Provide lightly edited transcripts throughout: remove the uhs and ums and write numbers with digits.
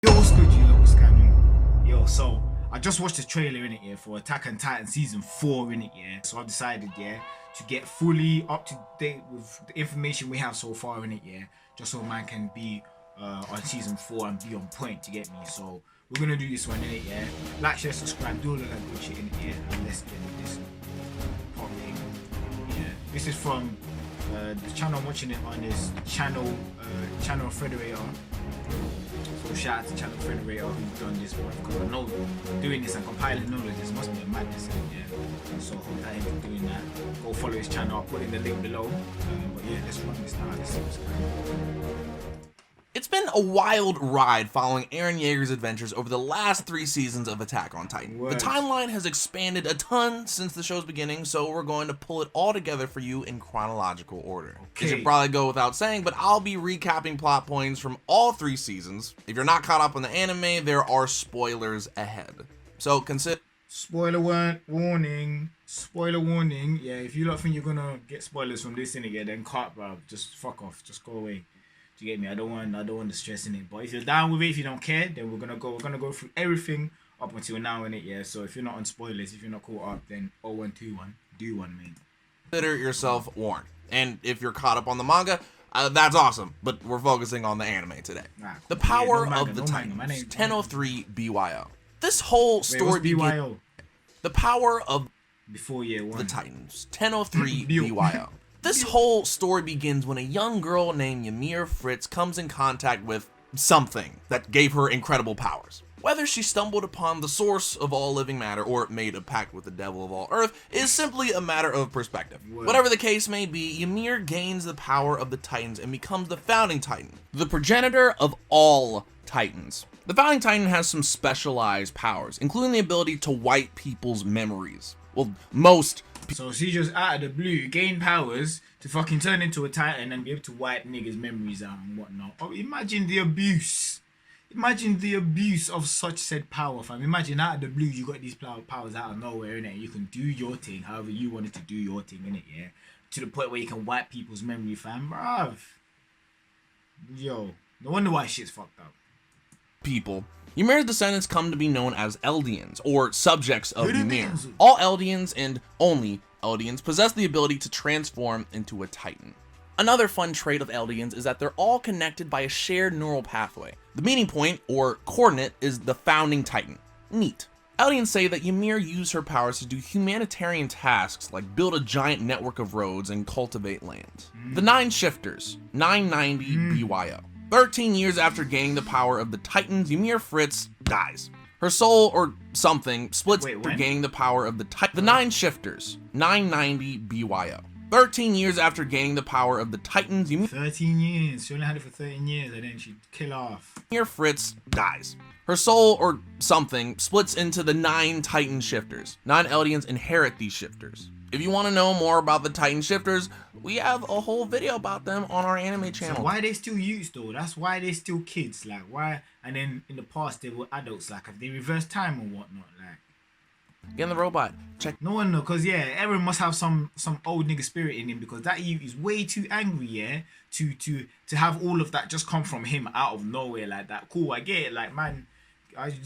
Yo, what's good, you lot? What's going on? Yo, so I just watched the trailer in it, yeah, for Attack on Titan season 4 in it, yeah. So I decided, yeah, to get fully up to date with the information we have so far in it, yeah, just so man can be on season 4 and be on point to get me. So we're gonna do this one in it, yeah. Like, share, subscribe, do all of that good shit in it, yeah. And let's get this pop thing. Yeah, this is from the channel I'm watching it on is channel Federator. So shout out to Channel Federator who's done this one, because I know doing this and compiling all of this must be a madness, yeah. So hope that he's doing that. Go follow his channel, I'll put in the link below. But yeah, let's run this now. Let's see what's going on. It's been a wild ride following Eren Yeager's adventures over the last 3 seasons of Attack on Titan. Word. The timeline has expanded a ton since the show's beginning, so we're going to pull it all together for you in chronological order. Okay. It should probably go without saying, but I'll be recapping plot points from all 3 seasons. If you're not caught up on the anime, there are spoilers ahead. So consider... Spoiler warning. Spoiler warning. Yeah, if you lot think you're gonna get spoilers from this in it, yeah, then cut, bro. Just fuck off. Just go away. You get me? I don't want the stress in it. But if you're down with it, if you don't care, then we're gonna go through everything up until now in it, yeah. So if you're not on spoilers, if you're not caught up, then 0121, do one, man. Consider yourself warned. And if you're caught up on the manga, that's awesome. But we're focusing on the anime today. Nah, the power yeah, of the Titans. 1003 BYO. This whole story BYO? The power of before year 1. The Titans. 1003 BYO. This whole story begins when a young girl named Ymir Fritz comes in contact with something that gave her incredible powers. Whether she stumbled upon the source of all living matter or made a pact with the devil of all earth is simply a matter of perspective. Word. Whatever the case may be, Ymir gains the power of the Titans and becomes the founding Titan, the progenitor of all Titans. The founding Titan has some specialized powers, including the ability to wipe people's memories. Well, most. So she just out of the blue gained powers to fucking turn into a Titan and be able to wipe niggas' memories out and whatnot. Oh, imagine the abuse. Imagine the abuse of such said power, fam. Imagine out of the blue you got these powers out of nowhere, innit? You can do your thing however you wanted to do your thing, innit, yeah? To the point where you can wipe people's memory, fam. Bruv. Yo, no wonder why shit's fucked up. People. Ymir's descendants come to be known as Eldians, or subjects of Ymir. All Eldians, and only Eldians, possess the ability to transform into a Titan. Another fun trait of Eldians is that they're all connected by a shared neural pathway. The meeting point, or coordinate, is the founding Titan. Neat. Eldians say that Ymir used her powers to do humanitarian tasks like build a giant network of roads and cultivate land. The 9 Shifters, 990 BYO. 13 years after gaining the power of the Titans, Ymir Fritz dies. Her soul, or something, splits after gaining the power of the Titan. The 9 Shifters, 990 BYO. 13 years after gaining the power of the Titans, 13 years. She only had it for 13 years and then she'd kill off. Ymir Fritz dies. Her soul, or something, splits into the 9 Titan Shifters. 9 Eldians inherit these shifters. If you want to know more about the Titan Shifters, we have a whole video about them on our anime channel. So why are they still youths though? That's why they're still kids. Like why? And then in the past they were adults. Like if they reverse time or whatnot. Like get in the robot. Check. No one know, cause yeah, Eren must have some old nigga spirit in him, because that youth is way too angry. Yeah, to have all of that just come from him out of nowhere like that. Cool, I get it. Like man,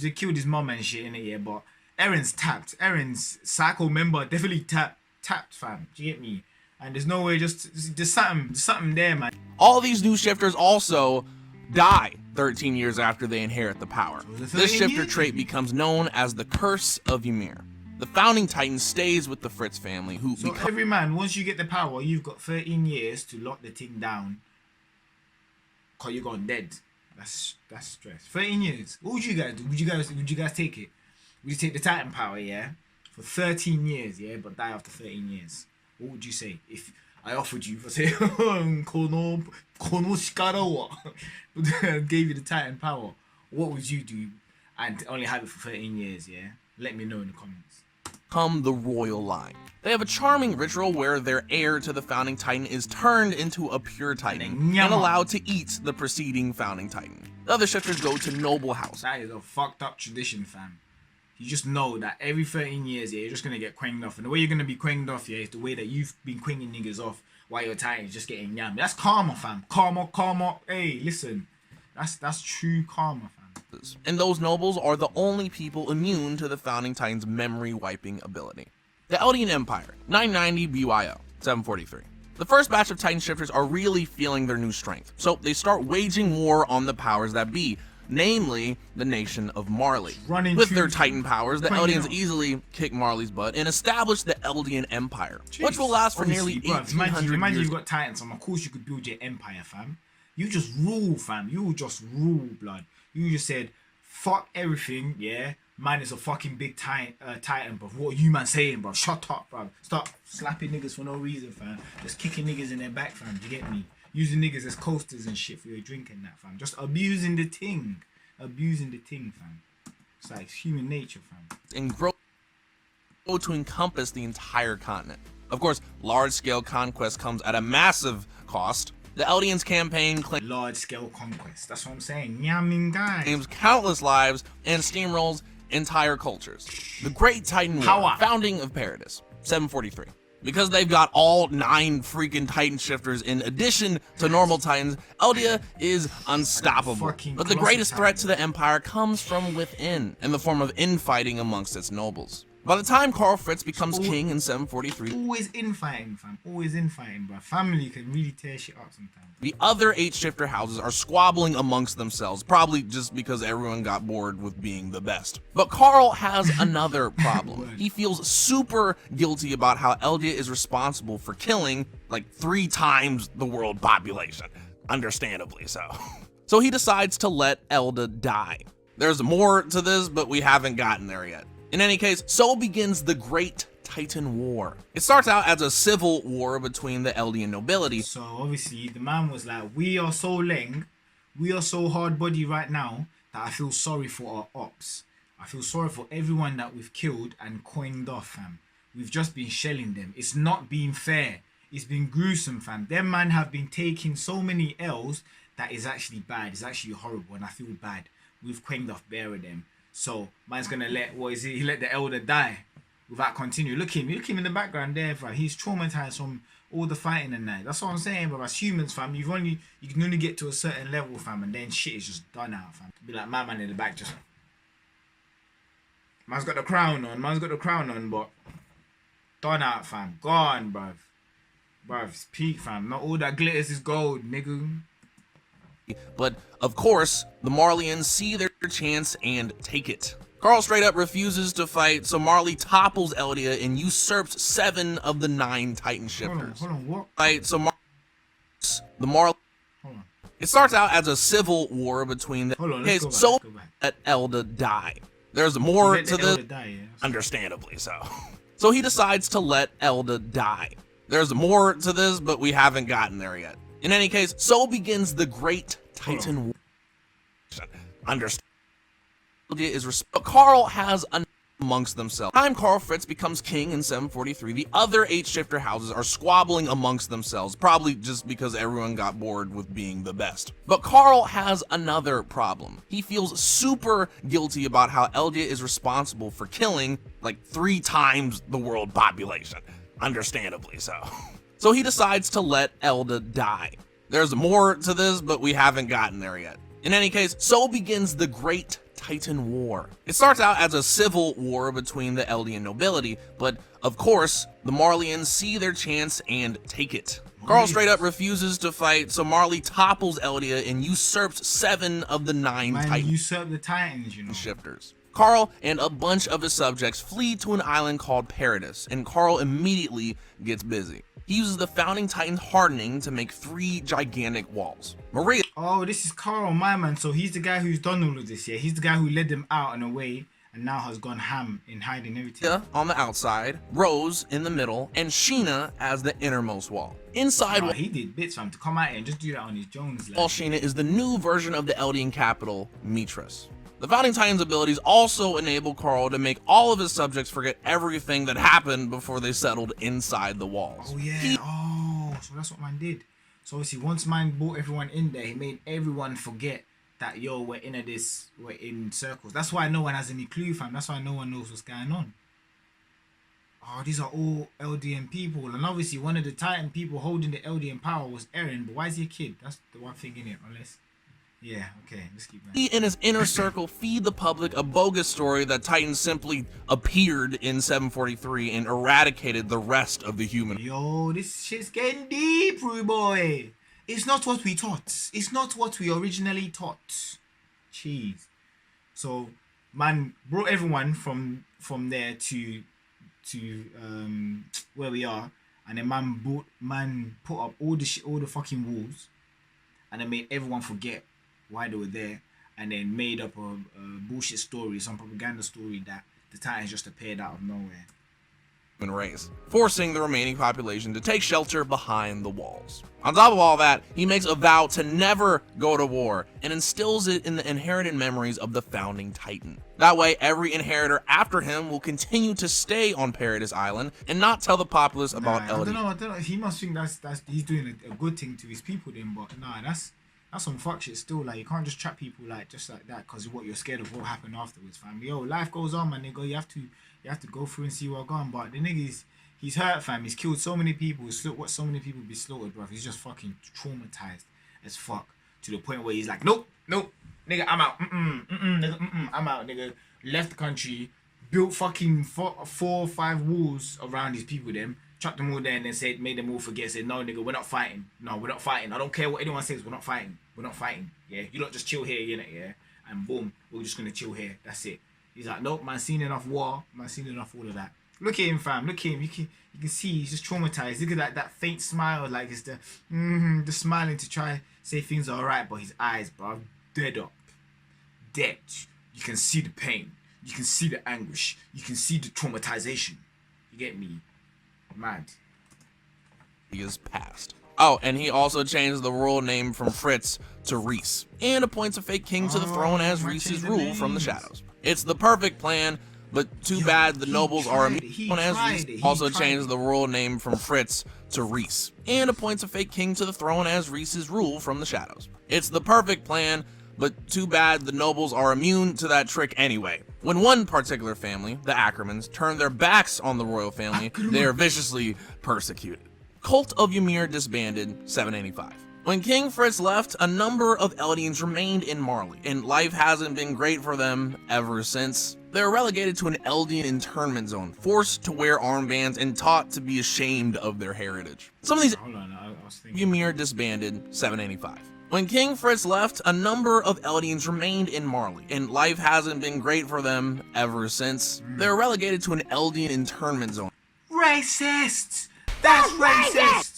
they killed his mom and shit in it. Yeah, but Eren's tapped. Eren's psycho member definitely tapped, fam. Do you get me? And there's no way, just something there, man. All these new shifters also die 13 years after they inherit the power. So this shifter trait becomes known as the Curse of Ymir. The founding Titan stays with the Fritz family, who so every man, once you get the power, you've got 13 years to lock the thing down, cause you're gone dead. That's stress. 13 years. What would you guys do? Would you guys take it? Would you take the Titan power, yeah, for 13 years, yeah, but die after 13 years? What would you say if I offered you, say, Kono Shikara gave you the Titan power? What would you do and only have it for 13 years, yeah? Let me know in the comments. Come the royal line. They have a charming ritual where their heir to the founding Titan is turned into a pure Titan and allowed to eat the preceding founding Titan. The other shifters go to noble house. That is a fucked up tradition, fam. You just know that every 13 years, yeah, you're just gonna get quanged off. And the way you're gonna be quanged off, yeah, is the way that you've been quanging niggas off while your Titan's just getting yammed. That's karma, fam. Karma. Hey, listen. That's true karma, fam. and those nobles are the only people immune to the Founding Titans' memory-wiping ability. The Eldian Empire, 990 BYO, 743. The first batch of Titan shifters are really feeling their new strength, so they start waging war on the powers that be, namely the nation of Marley. With their Titan powers, the Eldians easily kick Marley's butt and establish the Eldian Empire, which will last for nearly 1800 years. Imagine you've got Titans, of course you could build your empire, fam. You just rule, fam. You just rule, blood. You just said, fuck everything, yeah? Man is a fucking big Titan, bro. What are you man saying, bro? Shut up, bro. Stop slapping niggas for no reason, fam. Just kicking niggas in their back, fam. Do you get me? Using niggas as coasters and shit for your drinking that, fam. Just abusing the ting. Abusing the ting, fam. It's like human nature, fam. And grow to encompass the entire continent. Of course, large-scale conquest comes at a massive cost. The Eldians campaign large-scale conquest. That's what I'm saying. Yamming guys. Claims countless lives and steamrolls entire cultures. The Great Titan War, founding of Paradis, 743. Because they've got all 9 freaking Titan shifters in addition to normal Titans, Eldia is unstoppable. But the greatest threat to the Empire comes from within, in the form of infighting amongst its nobles. By the time Karl Fritz becomes king in 743, always infighting, fam. Always infighting, bro. Family can really tear shit up sometimes. The other 8 shifter houses are squabbling amongst themselves, probably just because everyone got bored with being the best. But Karl has another problem. He feels super guilty about how Eldia is responsible for killing like 3 times the world population. Understandably so. So he decides to let Elda die. There's more to this, but we haven't gotten there yet. In any case, so begins the Great Titan War. It starts out as a civil war between the Eldian nobility. So obviously the man was like, we are so leng, we are so hard body right now that I feel sorry for our ops. I feel sorry for everyone that we've killed and coined off, fam. We've just been shelling them. It's not been fair. It's been gruesome, fam. Them man have been taking so many L's that is actually bad. It's actually horrible and I feel bad. We've coined off bare of them. So man's gonna let, what is it? He let the elder die without continue. Look him in the background there, fam. He's traumatized from all the fighting and that. That's what I'm saying, bro. As humans, fam, you can only get to a certain level, fam, and then shit is just done out, fam. Be like my man in the back, just man's got the crown on, but done out, fam. Gone, bruv. Bruv, it's peak, fam. Not all that glitters is gold, nigga. But, of course, the Marleyans see their chance and take it. Karl straight up refuses to fight, so Marley topples Eldia and usurps 7 of the 9 Titan shifters. Hold on, what? Right, so it starts out as a civil war between the let Elda die. There's more to this, understandably so. So he decides to let Elda die. There's more to this, but we haven't gotten there yet. In any case, so begins the Great Titan War. Karl has amongst themselves. By the time Karl Fritz becomes king in 743, the other 8 shifter houses are squabbling amongst themselves, probably just because everyone got bored with being the best. But Karl has another problem. He feels super guilty about how Eldia is responsible for killing like 3 times the world population. Understandably so. So he decides to let Elda die. There's more to this, but we haven't gotten there yet. In any case, so begins the Great Titan War. It starts out as a civil war between the Eldian nobility, but of course, the Marleyans see their chance and take it. Karl straight up refuses to fight, so Marley topples Eldia and usurps 7 of the 9 Titans, shifters. Karl and a bunch of his subjects flee to an island called Paradis, and Karl immediately gets busy. He uses the Founding Titan's hardening to make 3 gigantic walls. Maria. Oh, this is Karl, my man. So he's the guy who's done all of this, yeah? He's the guy who led them out and away and now has gone ham in hiding everything. On the outside, Rose in the middle, and Sheena as the innermost wall. Inside, he did bits, fam, to come out here and just do that on his Jones. Wall Sheena is the new version of the Eldian capital, Mitras. The Founding Titan's abilities also enable Karl to make all of his subjects forget everything that happened before they settled inside the walls. Oh yeah, so that's what man did. So obviously once man brought everyone in there, he made everyone forget that, yo, we're in circles. That's why no one has any clue, fam. That's why no one knows what's going on. Oh, these are all Eldian people. And obviously one of the Titan people holding the Eldian power was Eren, but why is he a kid? That's the one thing in it, unless Yeah, okay, let's keep going. He and his inner circle feed the public a bogus story that Titans simply appeared in 743 and eradicated the rest of the human. Yo, this shit's getting deep, rude boy. It's not what we taught. It's not what we originally taught. Jeez. So, man brought everyone from there to where we are, and then man put up all the fucking walls, and then made everyone forget why they were there, and then made up a bullshit story, some propaganda story that the Titans just appeared out of nowhere. Race, forcing the remaining population to take shelter behind the walls. On top of all that, he makes a vow to never go to war and instills it in the inherited memories of the founding Titan. That way, every inheritor after him will continue to stay on Paradise Island and not tell the populace about I don't know. He must think that's he's doing a good thing to his people then, but nah, that's some fuck shit still. Like, you can't just trap people like just like that because what you're scared of what will happen afterwards, fam. Yo, life goes on, man, nigga. You have to go through and see what's going. But the nigga he's hurt, fam. He's killed so many people. What so many people be slaughtered, bro. He's just fucking traumatized as fuck to the point where he's like, nope, nigga, I'm out. Nigga, I'm out, nigga. Left the country, built fucking 4 or 5 walls around his people, them. Chucked them all there and then made them all forget. Said, no, nigga, we're not fighting. No, we're not fighting. I don't care what anyone says. We're not fighting. We're not fighting. Yeah, you don't just chill here, you know, yeah. And boom, we're just gonna chill here. That's it. He's like, nope, man, seen enough war. Man, seen enough all of that. Look at him, fam. Look at him. You can see he's just traumatized. Look at that faint smile, like it's the smiling to try say things are alright, but his eyes, bro, dead up, dead. You can see the pain. You can see the anguish. You can see the traumatization. You get me? Mad. He is passed. Oh, and he also changed the royal name from Fritz to Reese, and appoints a fake king to the throne as Reese's rule from the shadows. It's the perfect plan, but too bad the nobles are immune as Reese. Also changed the royal name from Fritz to Reese, and appoints a fake king to the throne as Reese's rule from the shadows. It's the perfect plan, but too bad the nobles are immune to that trick anyway. When one particular family, the Ackermans, turn their backs on the royal family, they are viciously persecuted. Cult of Ymir disbanded, 785. When King Fritz left, a number of Eldians remained in Marley, and life hasn't been great for them ever since. They're relegated to an Eldian internment zone, forced to wear armbands and taught to be ashamed of their heritage. Some of these Ymir disbanded, 785. When King Fritz left, a number of Eldians remained in Marley, and life hasn't been great for them ever since. They're relegated to an Eldian internment zone. Racist! That's racist!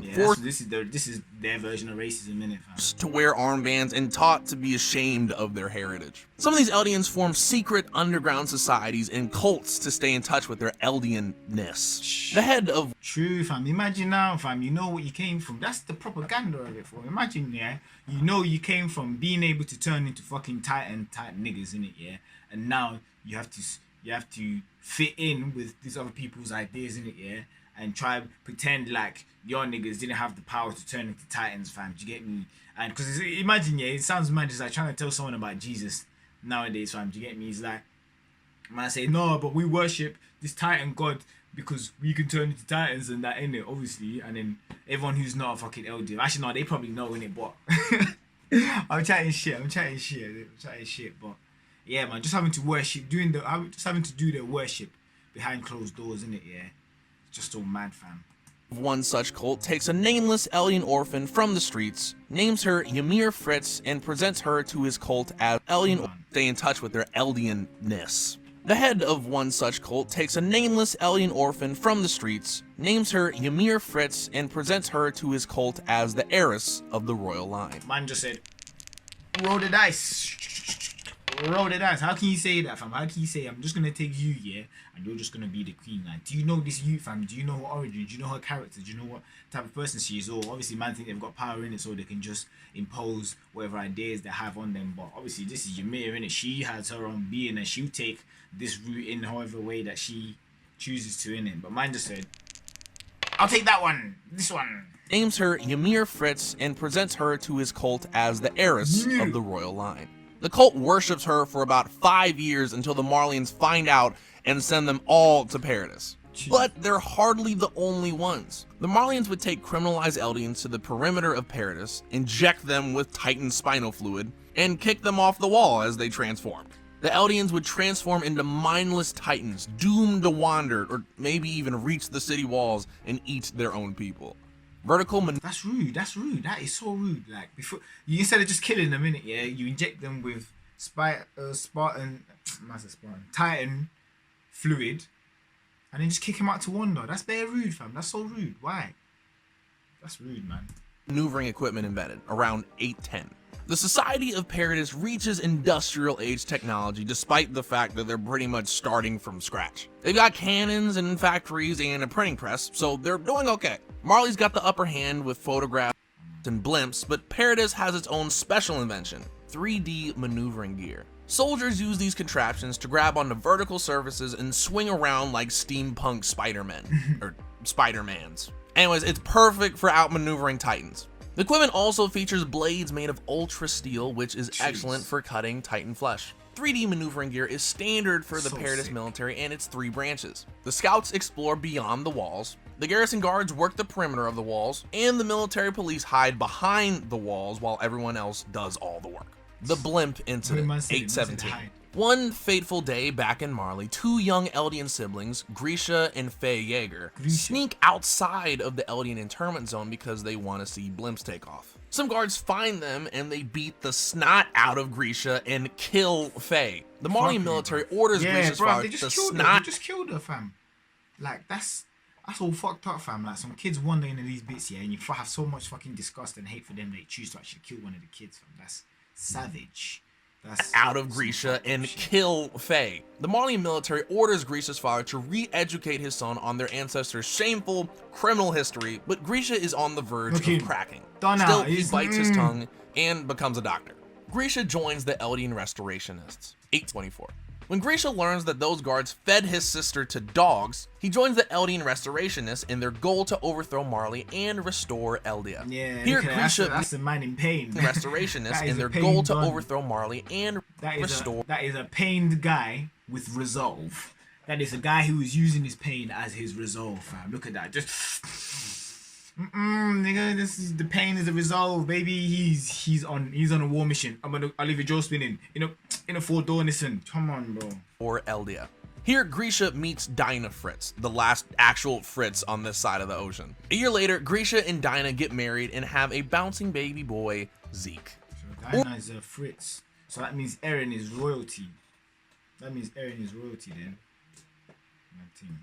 Yeah, this is their version of racism, innit, fam? To wear armbands and taught to be ashamed of their heritage. Some of these Eldians form secret underground societies and cults to stay in touch with their Eldianness. The head of... True, fam. Imagine now, fam, you know what you came from. That's the propaganda of it, fam. Imagine, yeah, you know you came from being able to turn into fucking titan niggas, innit, yeah? And now you have to fit in with these other people's ideas, innit, yeah? And try pretend like your niggas didn't have the power to turn into titans, fam. Do you get me? And because imagine, yeah, it sounds mad. It's like trying to tell someone about Jesus nowadays, fam. Do you get me? It's like, man, say no, but we worship this titan god because we can turn into titans and that, innit? Obviously, and then everyone who's not a fucking LD, actually no, they probably know, innit? But I'm chatting shit, but yeah, man, just having to worship, just having to do their worship behind closed doors, innit? Yeah. Just all mad, fam. One such cult takes a nameless Eldian orphan from the streets, names her Ymir Fritz, and presents her to his cult as Eldian stay in touch with their Eldianness. The head of one such cult takes a nameless Eldian orphan from the streets, names her Ymir Fritz, and presents her to his cult as the heiress of the royal line. Man just said, roll the dice. Roll the dice. How can you say that, fam? How can you say I'm just gonna take you, yeah, and you're just gonna be the queen? Like, do you know this you, fam? Do you know her origin? Do you know her character? Do you know what type of person she is? Or obviously, man think they've got power in it, so they can just impose whatever ideas they have on them. But obviously, this is Ymir, in it. She has her own being, and she'll take this route in however way that she chooses to, in it. But mine just said, I'll take that one. This one. Names her Ymir Fritz and presents her to his cult as the heiress of the royal line. The cult worships her for about 5 years until the Marleyans find out and send them all to Paradise. But they're hardly the only ones. The Marleyans would take criminalized Eldians to the perimeter of Paradis, inject them with Titan spinal fluid, and kick them off the wall as they transformed. The Eldians would transform into mindless Titans, doomed to wander, or maybe even reach the city walls and eat their own people. That's rude. That is so rude. Like, before you, instead of just killing them, innit, yeah, you inject them with Titan fluid, and then just kick him out to wander. That's very rude, fam. That's so rude. Why? That's rude, man. Maneuvering equipment invented around 810. The Society of Paradis reaches industrial age technology despite the fact that they're pretty much starting from scratch. They've got cannons and factories and a printing press, so they're doing okay. Marley's got the upper hand with photographs and blimps, but Paradis has its own special invention, 3D maneuvering gear. Soldiers use these contraptions to grab onto vertical surfaces and swing around like steampunk Spider-Men, or Spider-Mans. Anyways, it's perfect for outmaneuvering Titans. The equipment also features blades made of ultra steel, which is excellent for cutting Titan flesh. 3D maneuvering gear is standard for the Paradis military and its 3 branches. The scouts explore beyond the walls, the garrison guards work the perimeter of the walls, and the military police hide behind the walls while everyone else does all the work. The blimp incident, 817. One fateful day back in Marley, 2 young Eldian siblings, Grisha and Faye Yeager, sneak outside of the Eldian internment zone because they want to see blimps take off. Some guards find them and they beat the snot out of Grisha and kill Faye. The Marley military orders Grisha's father to snot. They just killed her, fam. Like, that's all fucked up, fam. Like, some kids wander into these bits, yeah, and you have so much fucking disgust and hate for them they choose to actually kill one of the kids, fam. That's savage. Out of Grisha and kill Faye. The Marley military orders Grisha's father to re-educate his son on their ancestors' shameful criminal history, but Grisha is on the verge of cracking. Still, he bites his tongue and becomes a doctor. Grisha joins the Eldian Restorationists. 824. When Grisha learns that those guards fed his sister to dogs, he joins the Eldian Restorationists in their goal to overthrow Marley and restore Eldia. Yeah, here Grisha that's a man in pain. Restorationists in their goal to overthrow Marley and restore. That is a pained guy with resolve. That is a guy who is using his pain as his resolve, fam. Look at that. Just nigga, the pain is a resolve, baby. He's on a war mission. I'll leave a jaw spinning. In a 4-door Nissan. Come on, bro. Or Eldia. Here, Grisha meets Dinofritz, the last actual Fritz on this side of the ocean. A year later, Grisha and Dinah get married and have a bouncing baby boy, Zeke. So Dinah is a Fritz. So that means Eren is royalty. Then.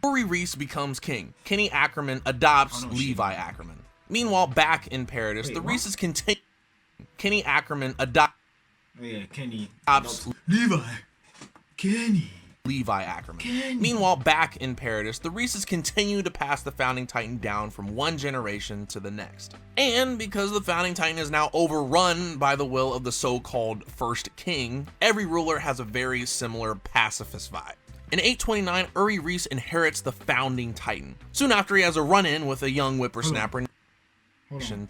Uri Reese becomes king. Kenny Ackerman adopts Levi Ackerman. Meanwhile, back in Paradis, the Reeses continue. Kenny Ackerman adopts. Oh yeah, Kenny adopts Levi Ackerman. Meanwhile, back in Paradis, the Reeses continue to pass the Founding Titan down from one generation to the next. And because the Founding Titan is now overrun by the will of the so-called First King, every ruler has a very similar pacifist vibe. In 829, Uri Reese inherits the Founding Titan. Soon after, he has a run-in with a young whippersnapper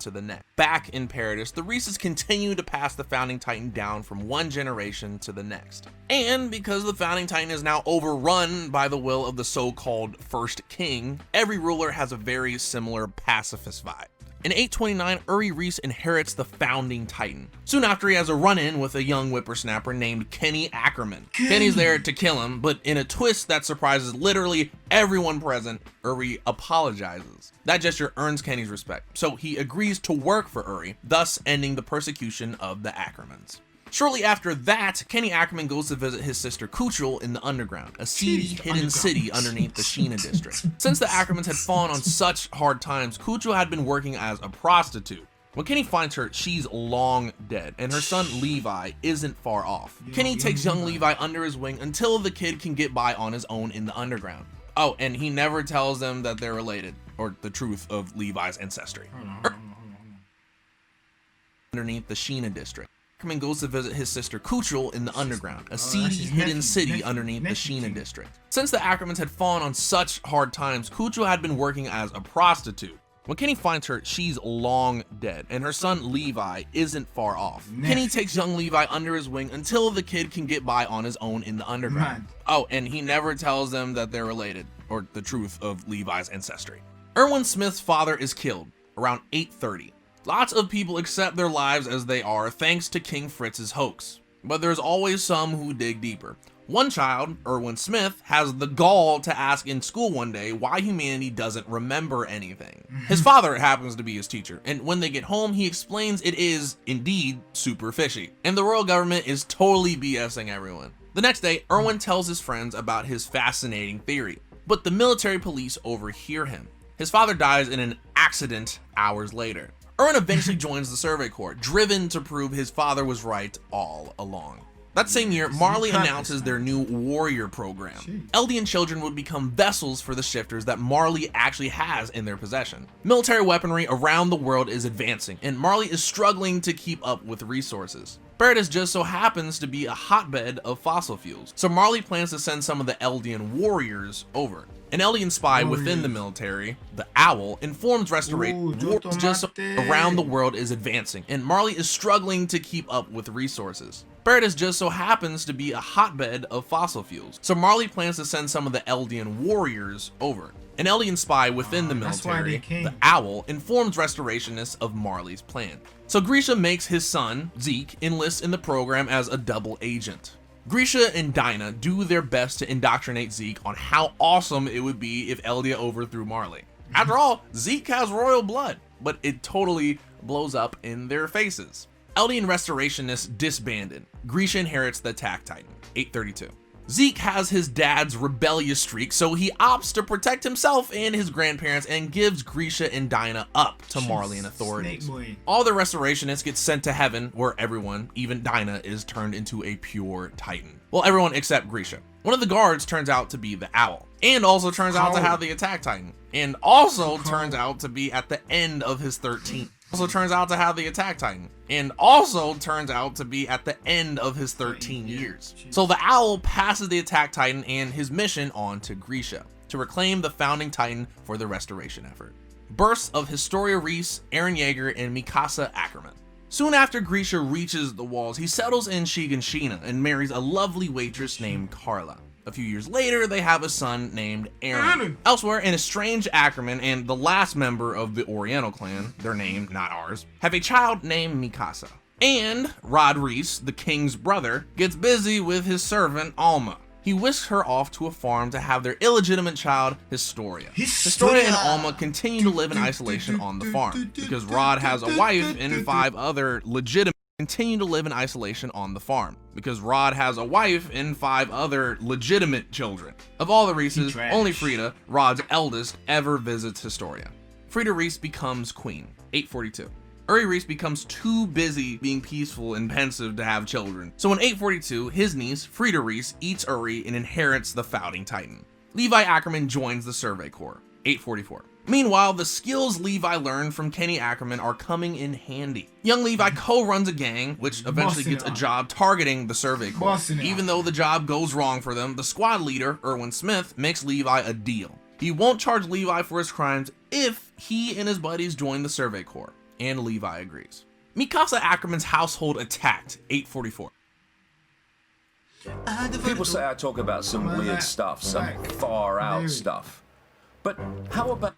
to the next. Back in Paradis, the Reeses continue to pass the Founding Titan down from one generation to the next. And because the Founding Titan is now overrun by the will of the so-called First King, every ruler has a very similar pacifist vibe. In 829, Uri Reese inherits the Founding Titan. Soon after, he has a run-in with a young whippersnapper named Kenny Ackerman. Kenny's there to kill him, but in a twist that surprises literally everyone present, Uri apologizes. That gesture earns Kenny's respect, so he agrees to work for Uri, thus ending the persecution of the Ackermans. Shortly after that, Kenny Ackerman goes to visit his sister Kuchel in the underground, a seedy, hidden city underneath the Sheena district. Since the Ackermans had fallen on such hard times, Kuchel had been working as a prostitute. When Kenny finds her, she's long dead, and her son Levi isn't far off. Kenny takes young Levi under his wing until the kid can get by on his own in the underground. Oh, and he never tells them that they're related, or the truth of Levi's ancestry. Underneath the Sheena district. Ackerman goes to visit his sister Kuchel in the underground, a seedy, hidden city underneath the Sheena district. Since the Ackermans had fallen on such hard times, Kuchel had been working as a prostitute. When Kenny finds her, she's long dead, and her son Levi isn't far off. Kenny takes young Levi under his wing until the kid can get by on his own in the underground. Oh, and he never tells them that they're related, or the truth of Levi's ancestry. Erwin Smith's father is killed around 8:30. Lots of people accept their lives as they are thanks to King Fritz's hoax, but there's always some who dig deeper. One child, Erwin Smith, has the gall to ask in school one day why humanity doesn't remember anything. His father happens to be his teacher, and when they get home, he explains it is, indeed, super fishy, and the royal government is totally BSing everyone. The next day, Erwin tells his friends about his fascinating theory, but the military police overhear him. His father dies in an accident hours later. Erwin eventually joins the Survey Corps, driven to prove his father was right all along. That same year, Marley announces their new warrior program. Eldian children would become vessels for the shifters that Marley actually has in their possession. Military weaponry around the world is advancing, and Marley is struggling to keep up with resources. Paradis just so happens to be a hotbed of fossil fuels, so Marley plans to send some of the Eldian warriors over. An Eldian spy within the military, the Owl, informs restoration just around the world is advancing, and Marley is struggling to keep up with resources. Paradis just so happens to be a hotbed of fossil fuels, so Marley plans to send some of the Eldian warriors over. An Eldian spy within the military, the Owl, informs restorationists of Marley's plan. So Grisha makes his son, Zeke, enlist in the program as a double agent. Grisha and Dinah do their best to indoctrinate Zeke on how awesome it would be if Eldia overthrew Marley. After all, Zeke has royal blood, but it totally blows up in their faces. Eldian restorationists disbanded. Grisha inherits the Attack Titan, 832. Zeke has his dad's rebellious streak, so he opts to protect himself and his grandparents and gives Grisha and Dinah up to Marleyan authorities. All the restorationists get sent to heaven, where everyone, even Dinah, is turned into a pure Titan. Well, everyone except Grisha. One of the guards turns out to be the Owl, and also turns out to have the Attack Titan, and also turns out to be at the end of his 13 years. So the Owl passes the Attack Titan and his mission on to Grisha to reclaim the founding Titan for the restoration effort. Births of Historia Reese, Eren Yeager, and Mikasa Ackerman. Soon after Grisha reaches the walls, he settles in Shiganshina and marries a lovely waitress named Carla. A few years later, they have a son named Eren. Elsewhere, an estranged Ackerman and the last member of the Oriental clan, their name, not ours, have a child named Mikasa. And Rod Reese, the king's brother, gets busy with his servant Alma. He whisks her off to a farm to have their illegitimate child, Historia. Historia and Alma continue to live in isolation on the farm, because Rod has a wife and 5 other legitimate children. Of all the Reeses, only Frida, Rod's eldest, ever visits Historia. Frida Reese becomes queen, 842. Uri Reese becomes too busy being peaceful and pensive to have children. So in 842, his niece, Frida Reese, eats Uri and inherits the founding Titan. Levi Ackerman joins the Survey Corps, 844. Meanwhile, the skills Levi learned from Kenny Ackerman are coming in handy. Young Levi co-runs a gang, which eventually gets a job targeting the Survey Corps. Even though the job goes wrong for them, the squad leader, Erwin Smith, makes Levi a deal. He won't charge Levi for his crimes if he and his buddies join the Survey Corps, and Levi agrees. Mikasa Ackerman's household attacked, 844. People say I talk about some weird stuff, some far out stuff. But how about...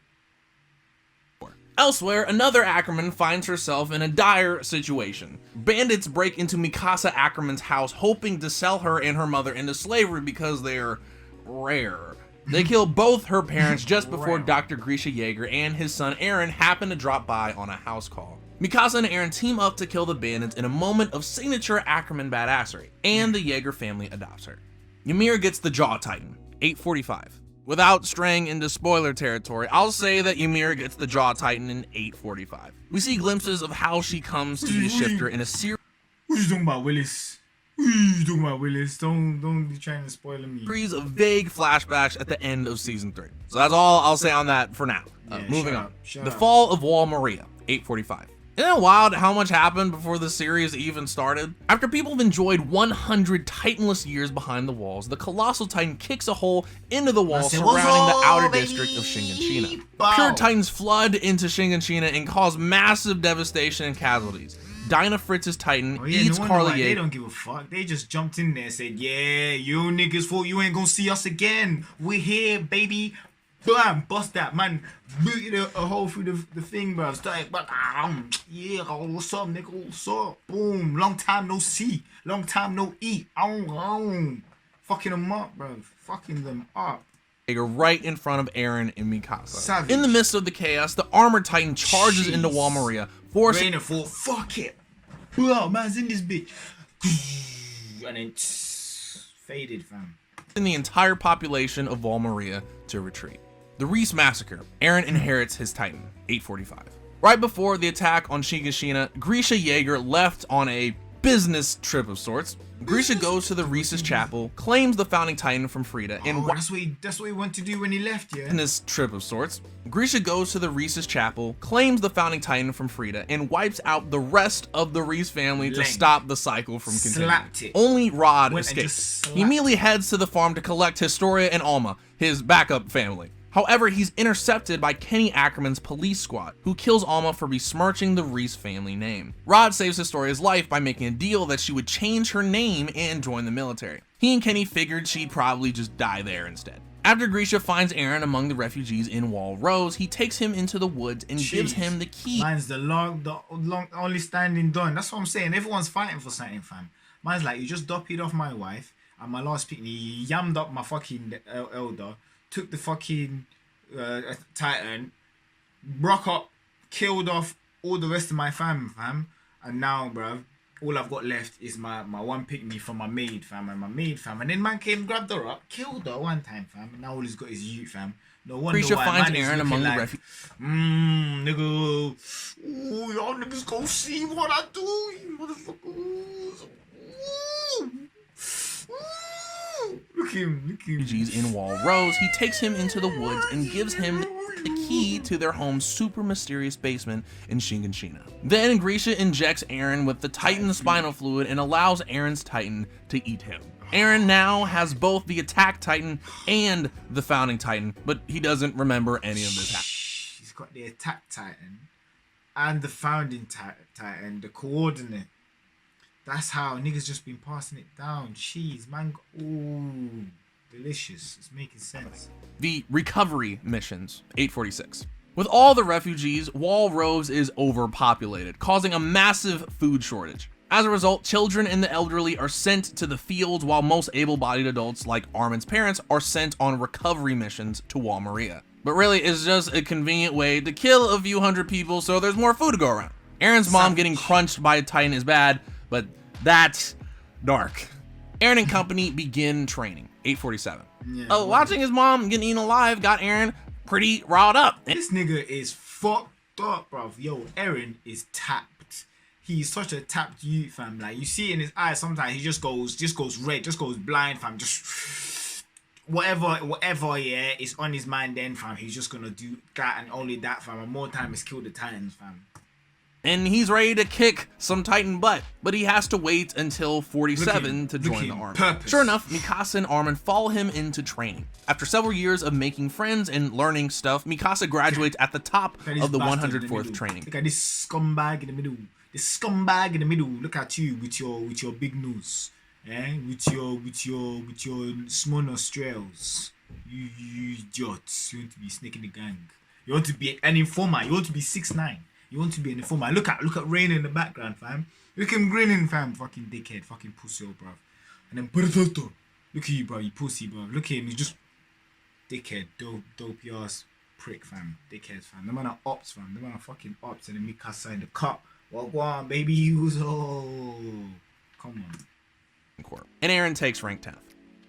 Elsewhere, another Ackerman finds herself in a dire situation. Bandits break into Mikasa Ackerman's house, hoping to sell her and her mother into slavery because they're rare. They kill both her parents just before Dr. Grisha Yeager and his son Eren happen to drop by on a house call. Mikasa and Eren team up to kill the bandits in a moment of signature Ackerman badassery, and the Yeager family adopts her. Ymir gets the Jaw Titan, 845. Without straying into spoiler territory, I'll say that Ymir gets the Jaw Titan in 845. We see glimpses of how she comes to be a shifter in a series. What you talking about, Willis? Don't be trying to spoil me. Series of vague flashbacks at the end of season 3. So that's all I'll say on that for now. Moving on. The Fall of Wall Maria, 845. Isn't it wild how much happened before the series even started? After people have enjoyed 100 Titanless years behind the walls, the Colossal Titan kicks a hole into the wall surrounding the outer district of Shiganshina. Pure Titans flood into Shiganshina and cause massive devastation and casualties. Dinofritz's Titan Oh, yeah, eats no wonder why Carly. they don't give a fuck. They just jumped in there and said, yeah, you niggas thought you ain't gonna see us again. We're here, baby. Bam, bust that, man. Booted a hole through the thing, bro. Started, but yeah, what's up, nigga? What's up? Boom. Long time no see. Long time no eat. Fucking them up, bro. Fucking them up. Right in front of Eren and Mikasa. Savage. In the midst of the chaos, the armored Titan charges into Wall Maria, forcing Rainer thought, fuck it. Bro, man's in this bitch. And then faded, fam. the entire population of Wall Maria to retreat. The Reese Massacre. Eren inherits his Titan, 845. Right before the attack on Shingishina, Grisha Jaeger left on a business trip of sorts. Grisha goes to the Reese's chapel, claims the founding Titan from Frida, and that's what he went to do when he left, yeah? in this trip of sorts, Grisha goes to the Reese's chapel, claims the founding Titan from Frida, and wipes out the rest of the Reese family to stop the cycle from continuing. Slapped it. Only Rod Went and escapes. just He immediately heads to the farm to collect Historia and Alma, his backup family. However, he's intercepted by Kenny Ackerman's police squad, who kills Alma for besmirching the Reese family name. Rod saves Historia's life by making a deal that she would change her name and join the military. He and Kenny figured she'd probably just die there instead. After Grisha finds Eren among the refugees in Wall Rose, he takes him into the woods and gives him the key. Mine's the long only standing done. That's what I'm saying. Everyone's fighting for something, fam. Mine's like, you just doppied off my wife, and my last picnic, you yammed up my fucking elder, took the fucking Titan, broke up, killed off all the rest of my fam, and now, bruv, all I've got left is my one pick-me from my maid, fam, and then man came, grabbed her up, killed her one time, fam, and now all he's got is you, fam. No wonder Grisha why finds man is Eren looking among the like, refugees. nigga, ooh, y'all niggas go see what I do, you motherfuckers. Look at him. In Wall Rose, he takes him into the woods and gives him the key to their home's super mysterious basement in Shingishina. Then Grisha injects Eren with the Titan spinal fluid and allows Eren's Titan to eat him. Eren now has both the attack Titan and the founding Titan, but he doesn't remember any of this happening. He's got the attack Titan and the founding Titan, the coordinate. That's how niggas just been passing it down. Cheese, man. Ooh, delicious. It's making sense. The recovery missions, 846. With all the refugees, Wall Rose is overpopulated, causing a massive food shortage. As a result, children and the elderly are sent to the fields, while most able-bodied adults, like Armin's parents, are sent on recovery missions to Wall Maria. But really, it's just a convenient way to kill a few hundred people so there's more food to go around. Eren's mom getting crunched by a Titan is bad, but that's dark. Eren and company begin training, 847. Yeah, watching his mom getting eaten alive got Eren pretty riled up. This nigga is fucked up, bruv. Yo, Eren is tapped. He's such a tapped youth, fam. Like, you see it in his eyes sometimes, he just goes red, just goes blind, fam. Just whatever, yeah, is on his mind then, fam. He's just gonna do that and only that, fam. And more time is kill the Titans, fam. And he's ready to kick some Titan butt, but he has to wait until 47 to join the army. Purpose. Sure enough, Mikasa and Armin follow him into training. After several years of making friends and learning stuff, Mikasa graduates at the top of the 104th training. Look at this scumbag in the middle. This scumbag in the middle. Look at you with your big nose, with your small nostrils. You idiots. You want to be snake in the gang. You want to be an informer. You want to be 6'9". You want to be an informer. Look at Rainer in the background, fam. Look at him grinning, fam. Fucking dickhead. Fucking pussy, bruv. And then Look at you, bro. You pussy, bro. Look at him. He's just dickhead. Dopey ass prick, fam. Dickhead, fam. The man are ops, fam. The man are fucking ops. And then Mikasa in the cut. Well, go on, baby. Come on. And Eren takes rank 10th.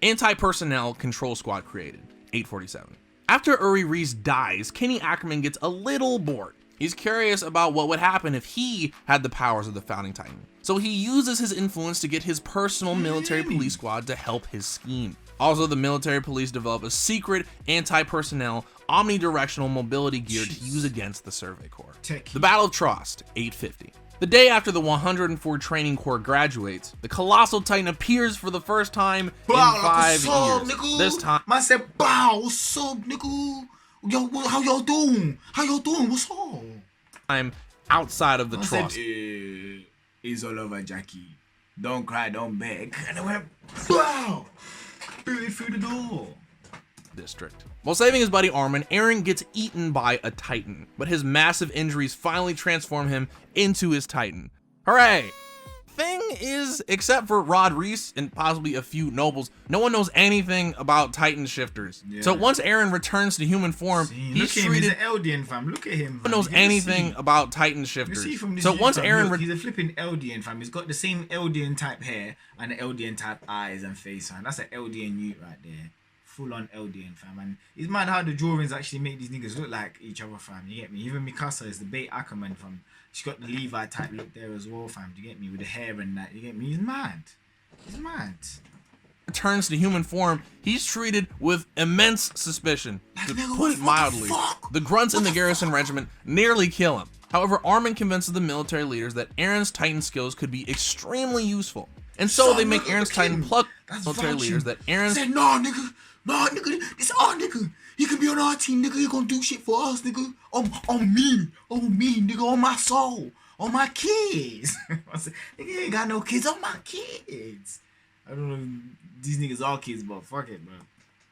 Anti-personnel control squad created, 847. After Uri Reese dies, Kenny Ackerman gets a little bored. He's curious about what would happen if he had the powers of the founding Titan. So he uses his influence to get his personal military police squad to help his scheme. Also, the military police develop a secret anti-personnel omnidirectional mobility gear to use against the Survey Corps. The Battle of Trost, 850. The day after the 104 Training Corps graduates, the Colossal Titan appears for the first time in 5 years. Nigga? This time, man said, "Bow, what's up, nigga? Yo, how y'all doing? What's up?" I'm outside of the Trost. It's all over, Jackie. Don't cry, don't beg. And I went, wow! Booted through the door. District. While saving his buddy Armin, Eren gets eaten by a Titan, but his massive injuries finally transform him into his Titan. Hooray! Thing is, except for Rod Reese and possibly a few nobles, no one knows anything about Titan shifters. Yeah. So once Eren returns to human form, he's treated. He's an Eldian, fam. Look at him. No one knows anything about Titan shifters. So once Eren, he's a flipping Eldian, fam. He's got the same Eldian type hair and the Eldian type eyes and face, fam. That's an Eldian youth right there. Full on Eldian, fam. And it's mad how the drawings actually make these niggas look like each other, fam. You get me? Even Mikasa is the bait Ackerman, fam. She's got the Levi type look there as well, fam. Do you get me? With the hair and that. You get me? He's mad. He's mad. Returns to human form, he's treated with immense suspicion, to put it mildly. The grunts in the garrison regiment nearly kill him. However, Armin convinces the military leaders that Eren's Titan skills could be extremely useful. And so they make Eren's Titan plug military leaders that Eren said, nah, nigga, this our nigga. He can be on our team, nigga. He gonna do shit for us, nigga. On me, nigga. On my soul, on my kids. I said, nigga, ain't got no kids. On my kids. I don't know if these niggas are kids, but fuck it, bro.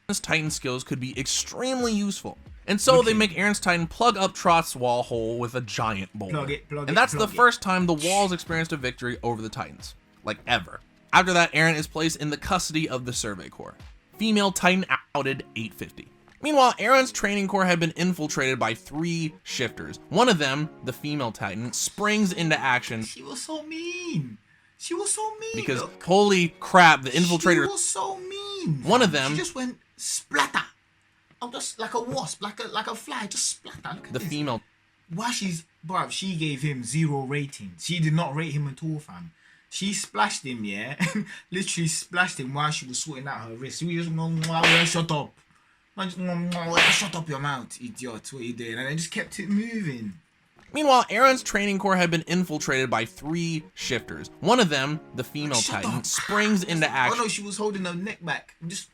Eren's Titan skills could be extremely useful. And so they make Eren's Titan plug up Trott's wall hole with a giant boulder. And that's the first time the walls experienced a victory over the Titans. Like ever. After that, Eren is placed in the custody of the Survey Corps. Female Titan outed 850. Meanwhile, Eren's training corps had been infiltrated by 3 shifters. One of them, the female Titan, springs into action. She was so mean. Because holy crap, the infiltrator. She was so mean. One of them. She just went splatter. Oh, just like a wasp, like a fly, just splatter. The female. Why bruv, she gave him 0 ratings. She did not rate him at all, fam. She splashed him, yeah? Literally splashed him while she was sorting out her wrist. We just, shut up. Shut up your mouth, idiot. What you doing? And I just kept it moving. Meanwhile, Eren's training corps had been infiltrated by 3 shifters. One of them, the female Titan, springs into action. Oh no, she was holding her neck back. Just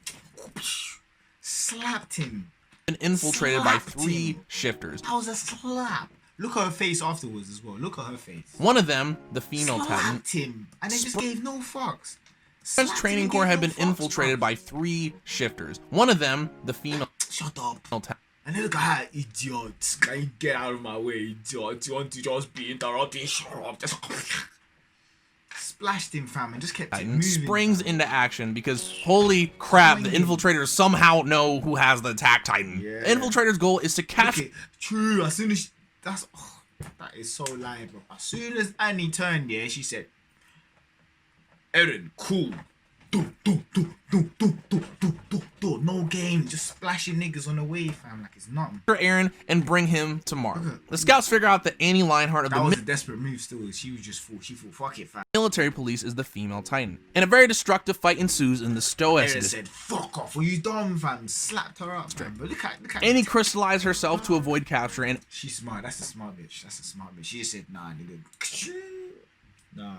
slapped him. And infiltrated by 3 shifters. That was a slap. Look at her face afterwards as well. Look at her face. One of them, the female Titan, slapped him and then just gave no fucks. Eren's training corps had been infiltrated by 3 shifters. One of them, the female. Shut up. And then look at her, idiot. Can you get out of my way, idiot? You want to just be interrupting? Shut up. Just splashed him, fam, and just kept it moving. Springs into action because holy crap, the infiltrators somehow know who has the attack Titan. Yeah. The infiltrator's goal is to capture. True. As soon as that is so lying, bro. As soon as Annie turned, yeah, she said, Eren, cool. No game, just splashing niggas on the way, fam, like it's nothing. Eren and bring him to Mars. The scouts figure out that Annie Lionheart of that was a desperate move still. She thought, fuck it, fam. Military police is the female Titan. And a very destructive fight ensues in the Stoics. Eren said, fuck off, are you dumb, fam? Slapped her up, fam. But look at Annie crystallized herself to avoid capture and she's smart. That's a smart bitch. She just said, nah, nigga. Nah.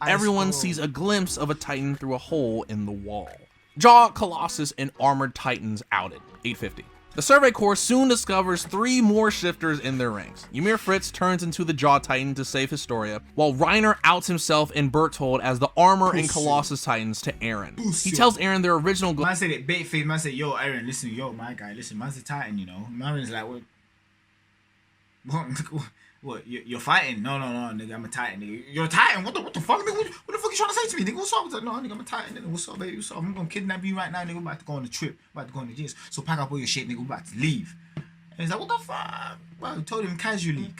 Everyone sees a glimpse of a Titan through a hole in the wall. Jaw, Colossus, and Armored Titans outed. 850. The Survey Corps soon discovers 3 more shifters in their ranks. Ymir Fritz turns into the Jaw Titan to save Historia, while Reiner outs himself and Berthold as the Armor and Colossus Titans to Eren. He tells Eren their original goal. Man said it bait face. Man said, yo, Eren, listen, yo, my guy, listen, man's a Titan, you know. Marin's like, what? You're fighting? No, nigga, I'm a Titan, nigga. You're a Titan? What the fuck, nigga? What the fuck you trying to say to me, nigga? What's up? I was like, no, nigga, I'm a Titan, nigga. What's up, baby? What's up? I'm gonna kidnap you right now, nigga. We're about to go on a trip. We're about to go on the jizz. So pack up all your shit, nigga. We're about to leave. And he's like, what the fuck? Bro, told him casually.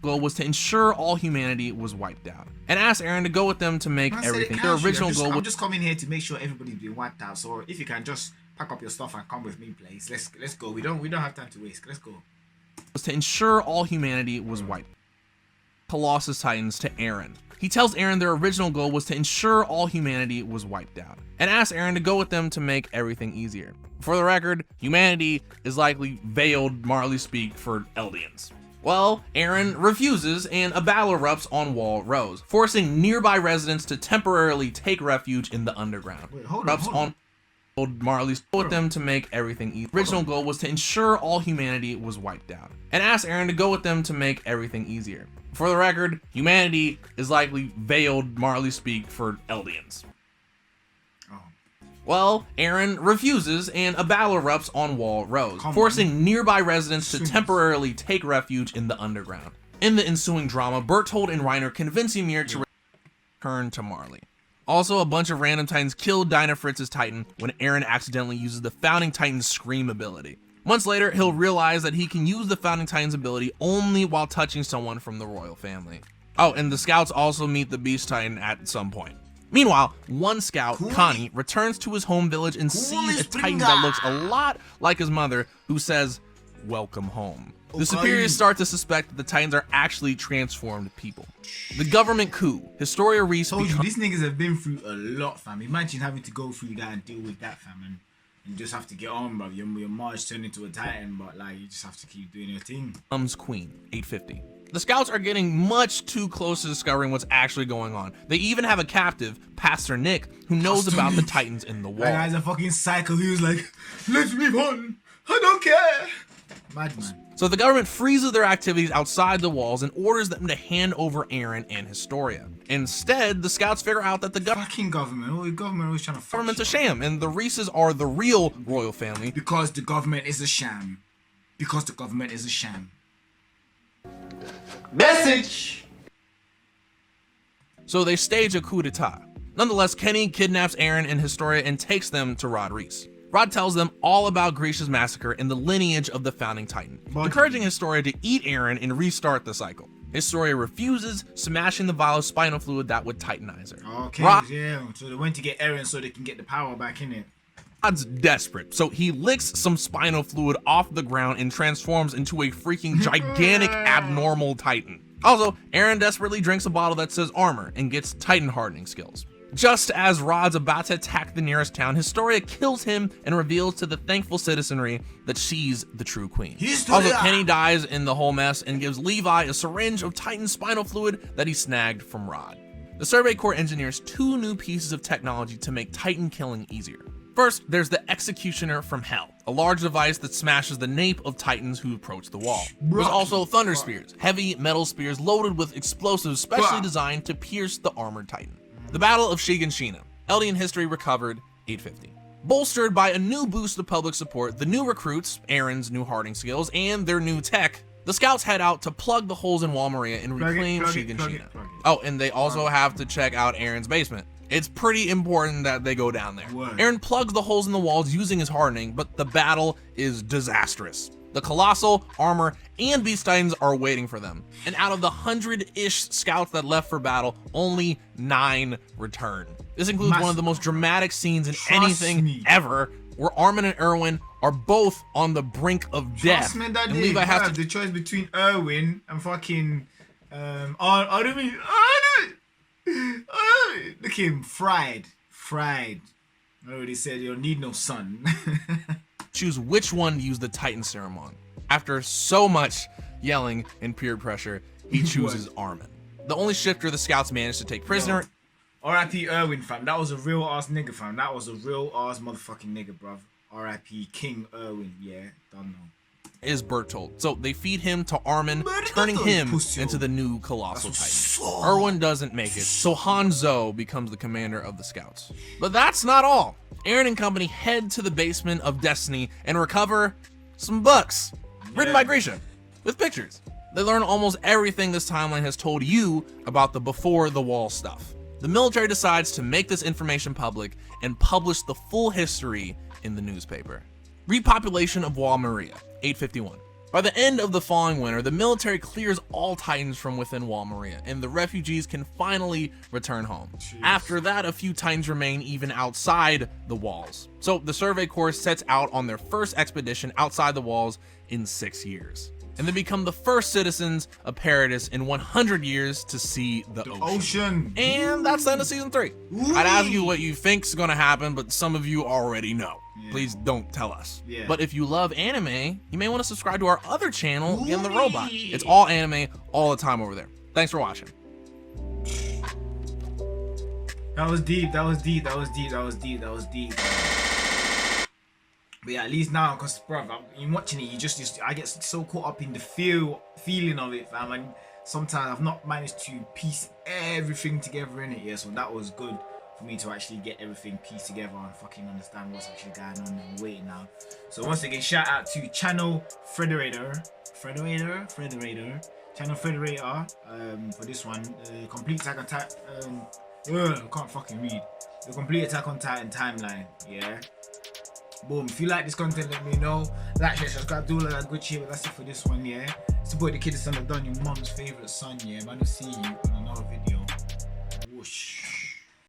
Goal was to ensure all humanity was wiped out, and asked Eren to go with them to make everything. Their original goal I'm just coming here to make sure everybody's been wiped out. So if you can just pack up your stuff and come with me, please. Let's go. We don't have time to waste. Let's go. Was to ensure all humanity was wiped. Colossus Titans to Eren. He tells Eren their original goal was to ensure all humanity was wiped out, and asks Eren to go with them to make everything easier. For the record, humanity is likely veiled Marley speak for Eldians. Well, Eren refuses, and a battle erupts on Wall Rose, forcing nearby residents to temporarily take refuge in the underground. Wait, hold on. Marley's with them to make everything easy. The original goal was to ensure all humanity was wiped out, and asked Eren to go with them to make everything easier. For the record, humanity is likely veiled Marley speak for Eldians. Well, Eren refuses, and a battle erupts on Wall Rose, forcing nearby residents to temporarily take refuge in the underground. In the ensuing drama, Bertold and Reiner convince Ymir to return to Marley. Also, a bunch of random Titans kill Dinofritz's Titan when Eren accidentally uses the Founding Titan's Scream ability. Months later, he'll realize that he can use the Founding Titan's ability only while touching someone from the royal family. Oh, and the scouts also meet the Beast Titan at some point. Meanwhile, one scout, Connie, returns to his home village and sees a Titan that looks a lot like his mother, who says, "Welcome home." The superiors start to suspect that the Titans are actually transformed people. The government coup. Historia Reese these niggas have been through a lot, fam. Imagine having to go through that and deal with that, fam, and just have to get on, bro. Your March turned into a Titan, but like you just have to keep doing your thing. Queen, 850. The scouts are getting much too close to discovering what's actually going on. They even have a captive, Pastor Nick, who knows about the Titans in the wall. That guy's a fucking psycho. He was like, "Let's move on. I don't care." Madman. So the government freezes their activities outside the walls and orders them to hand over Eren and Historia. Instead, the scouts figure out that the fucking government always trying to government's a sham, and the Reeses are the real royal family. Because the government is a sham. Because the government is a sham. Message! So they stage a coup d'etat. Nonetheless, Kenny kidnaps Eren and Historia and takes them to Rod Reese. Rod tells them all about Grisha's massacre and the lineage of the Founding Titan, encouraging Historia to eat Eren and restart the cycle. Historia refuses, smashing the vial of spinal fluid that would titanize her. Okay, yeah, so they went to get Eren so they can get the power back in it. Rod's desperate, so he licks some spinal fluid off the ground and transforms into a freaking gigantic abnormal Titan. Also, Eren desperately drinks a bottle that says armor and gets Titan hardening skills. Just as Rod's about to attack the nearest town, Historia kills him and reveals to the thankful citizenry that she's the true queen. Also, Kenny dies in the whole mess and gives Levi a syringe of Titan spinal fluid that he snagged from Rod. The Survey Corps engineers 2 new pieces of technology to make Titan killing easier. First, there's the Executioner from Hell, a large device that smashes the nape of Titans who approach the wall. There's also Thunder Spears, heavy metal spears loaded with explosives specially designed to pierce the armored Titan. The Battle of Shiganshina, Eldian history recovered, 850. Bolstered by a new boost of public support, the new recruits, Eren's new harding skills, and their new tech, the scouts head out to plug the holes in Wall Maria and reclaim Shiganshina. Oh, and they also have to check out Eren's basement. It's pretty important that they go down there. Eren plugs the holes in the walls using his hardening, but the battle is disastrous. The Colossal, Armor, and Beast Titans are waiting for them. And out of the 100-ish scouts that left for battle, only 9 return. This includes one of the most dramatic scenes in anything ever, where Armin and Erwin are both on the brink of death. And Levi has the choice between Erwin and fucking look at him, fried. I already said you don't need no son. Choose which one to use the Titan serum on. After so much yelling and peer pressure, he chooses Armin, the only shifter the scouts managed to take prisoner. R.I.P. Erwin, fam. That was a real ass nigga, fam. That was a real ass motherfucking nigga, bruv. R.I.P. King Erwin. Yeah, don't know. Is Bertold. So they feed him to Armin, turning him into the new Colossal Titan. Erwin doesn't make it, so Hanzo becomes the commander of the scouts. But that's not all. Eren and company head to the basement of Destiny and recover some books written by Grisha with pictures. They learn almost everything this timeline has told you about the before the wall stuff. The military decides to make this information public and publish the full history in the newspaper. Repopulation of Wall Maria, 851. By the end of the following winter, the military clears all Titans from within Wall Maria, and the refugees can finally return home. After that, a few Titans remain even outside the walls. So the Survey Corps sets out on their first expedition outside the walls in 6 years. And they become the first citizens of Paradis in 100 years to see the ocean. And that's the end of season 3. I'd ask you what you think's gonna happen, but some of you already know. Please don't tell us. But if you love anime, you may want to subscribe to our other channel, In the Robot. It's all anime all the time over there. Thanks for watching. That was deep. But yeah, at least now, cause bruv, I'm watching it, I get so caught up in the feeling of it, fam, and sometimes I've not managed to piece everything together in it, yeah. So that was good for me to actually get everything pieced together and fucking understand what's actually going on and waiting now. So once again, shout out to Channel Frederator, Channel Frederator, for this one, complete Attack on Titan. I can't fucking read. The complete Attack on Titan timeline, yeah. Boom. If you like this content, let me know. Like, share, subscribe, do all that good shit. But that's it for this one, yeah. Support the kid, the son of Don, your mom's favorite son, yeah. Man, I'll see you on another video. Whoosh.